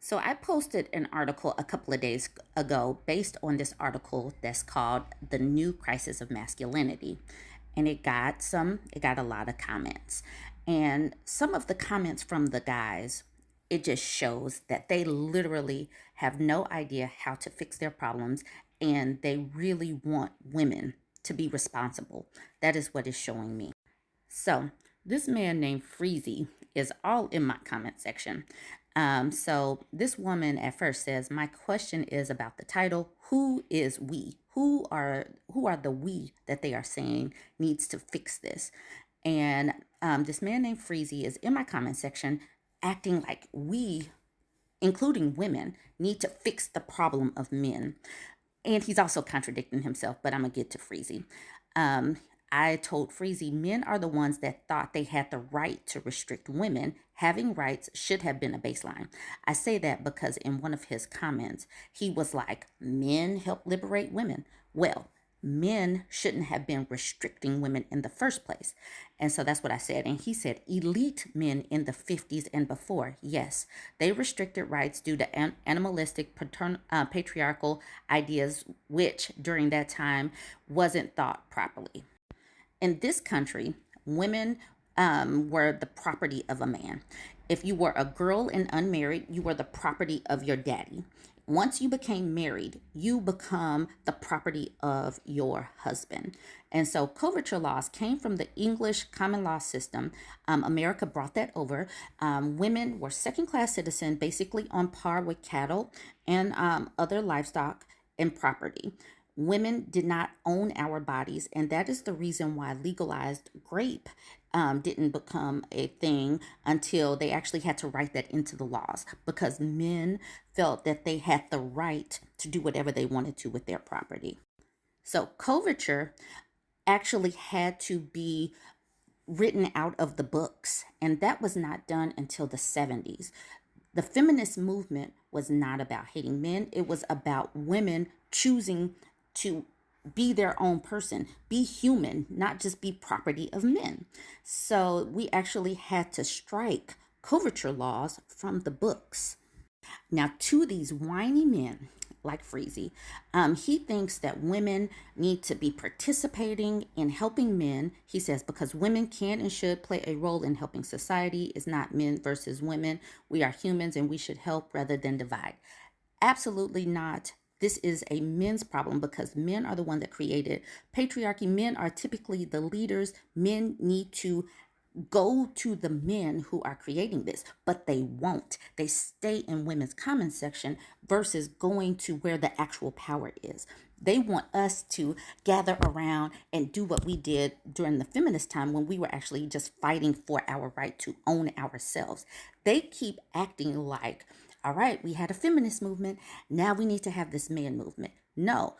So I posted an article a couple of days ago based on this article that's called The New Crisis of Masculinity. And it got a lot of comments. And some of the comments from the guys, it just shows that they literally have no idea how to fix their problems and they really want women to be responsible. That is what is showing me. So this man named Freezy is all in my comment section. So this woman at first says, "My question is about the title. Who is we? Who are the we that they are saying needs to fix this?" And this man named Freezy is in my comment section, acting like we, including women, need to fix the problem of men. And he's also contradicting himself, but I'm going to get to Freezy. Um, I told Freezy men are the ones that thought they had the right to restrict women. Having rights should have been a baseline. I say that because in one of his comments, he was like, men help liberate women. Well, men shouldn't have been restricting women in the first place. And so that's what I said. And he said elite men in the 50s and before, yes, they restricted rights due to animalistic patriarchal ideas, which during that time wasn't thought properly. In this country, women were the property of a man. If you were a girl and unmarried, you were the property of your daddy. Once you became married, you become the property of your husband. And so coverture laws came from the English common law system. America brought that over. Women were second class citizens, basically on par with cattle and other livestock and property. Women did not own our bodies, and that is the reason why legalized rape didn't become a thing until they actually had to write that into the laws, because men felt that they had the right to do whatever they wanted to with their property. So coverture actually had to be written out of the books, and that was not done until the 70s. The feminist movement was not about hating men, it was about women choosing to be their own person, be human, not just be property of men. So we actually had to strike coverture laws from the books. Now, to these whiny men like Freezy, he thinks that women need to be participating in helping men. He says because women can and should play a role in helping society. It's not men versus women. We are humans and we should help rather than divide. Absolutely not. This is a men's problem because men are the one that created patriarchy. Men are typically the leaders. Men need to go to the men who are creating this, but they won't. They stay in women's comment section versus going to where the actual power is. They want us to gather around and do what we did during the feminist time when we were actually just fighting for our right to own ourselves. They keep acting like, all right, we had a feminist movement. Now we need to have this man movement. No,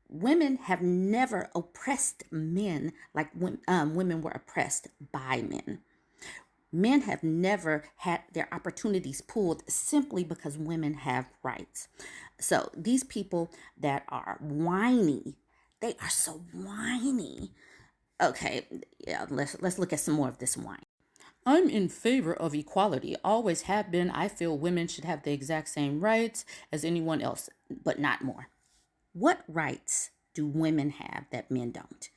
women have never oppressed men like women were oppressed by men. Men have never had their opportunities pulled simply because women have rights. So these people that are whiny, they are so whiny. Okay, yeah, let's look at some more of this whine. I'm in favor of equality. Always have been. I feel women should have the exact same rights as anyone else, but not more. What rights do women have that men don't?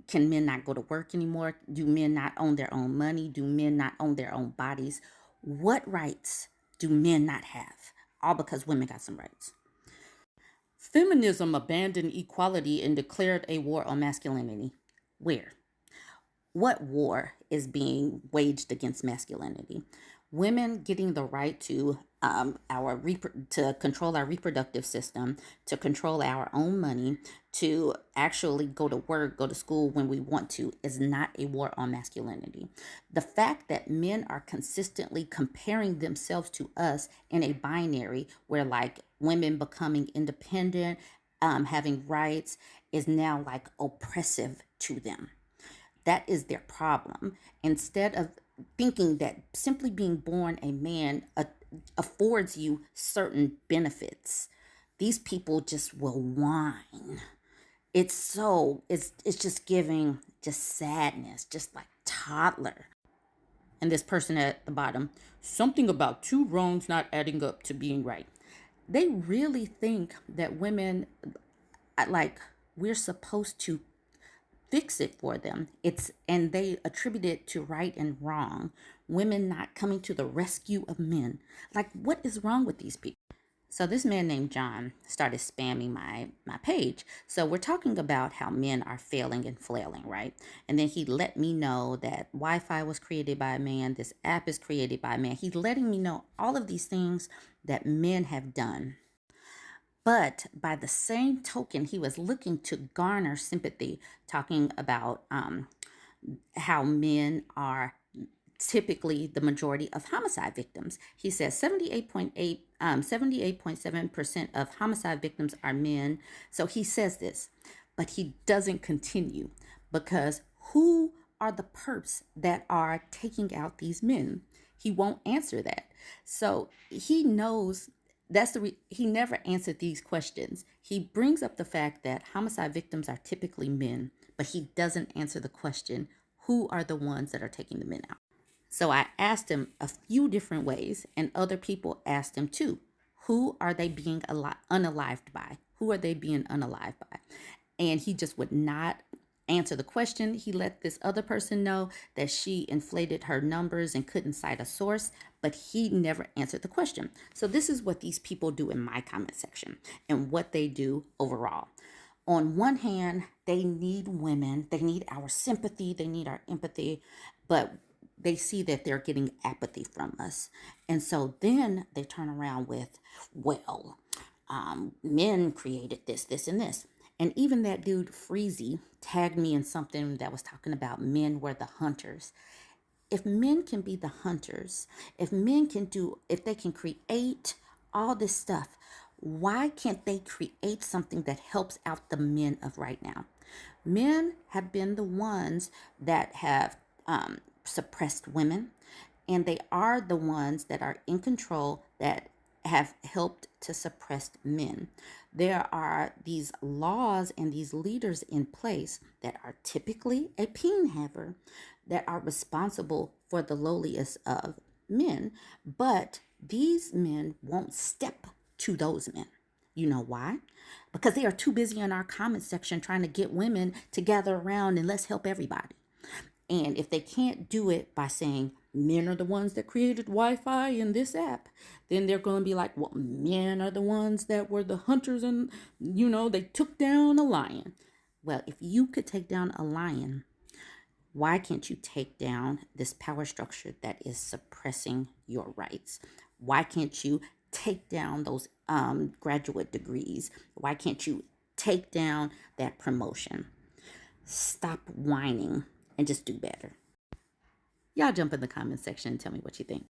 Can men not go to work anymore? Do men not own their own money? Do men not own their own bodies? What rights do men not have? All because women got some rights. Feminism abandoned equality and declared a war on masculinity. Where? What war is being waged against masculinity? Women getting the right to to control our reproductive system, to control our own money, to actually go to work, go to school when we want to, is not a war on masculinity. The fact that men are consistently comparing themselves to us in a binary where like women becoming independent, having rights, is now like oppressive to them. That is their problem. Instead of thinking that simply being born a man affords you certain benefits, these people just will whine. It's just giving just sadness, just like toddler. And this person at the bottom, something about two wrongs not adding up to being right. They really think that women, like, we're supposed to fix it for them. And they attribute it to right and wrong. Women not coming to the rescue of men. Like, what is wrong with these people? So this man named John started spamming my page. So we're talking about how men are failing and flailing, right? And then he let me know that Wi-Fi was created by a man. This app is created by a man. He's letting me know all of these things that men have done. But by the same token, he was looking to garner sympathy, talking about how men are typically the majority of homicide victims. He says 78.7% of homicide victims are men. So he says this, but he doesn't continue, because who are the perps that are taking out these men? He won't answer that. So he knows he never answered these questions. He brings up the fact that homicide victims are typically men, but he doesn't answer the question, who are the ones that are taking the men out? So I asked him a few different ways, and other people asked him too. Who are they being unalived by? Who are they being unalived by? And he just would not answer the question. He let this other person know that she inflated her numbers and couldn't cite a source, but he never answered the question. So this is what these people do in my comment section and what they do overall. On one hand, they need women, they need our sympathy, they need our empathy, but they see that they're getting apathy from us. And so then they turn around with, well, men created this, this, and this. And even that dude Freezy tagged me in something that was talking about men were the hunters. If men can be the hunters, if they can create all this stuff, why can't they create something that helps out the men of right now? Men have been the ones that have suppressed women, and they are the ones that are in control that have helped to suppress men. There are these laws and these leaders in place that are typically a pinhaver that are responsible for the lowliest of men, but these men won't step to those men. You know why? Because they are too busy in our comment section trying to get women to gather around and let's help everybody. And if they can't do it by saying men are the ones that created Wi-Fi in this app, then they're going to be like, well, men are the ones that were the hunters and, they took down a lion. Well, if you could take down a lion, why can't you take down this power structure that is suppressing your rights? Why can't you take down those graduate degrees? Why can't you take down that promotion? Stop whining and just do better. Y'all jump in the comment section and tell me what you think.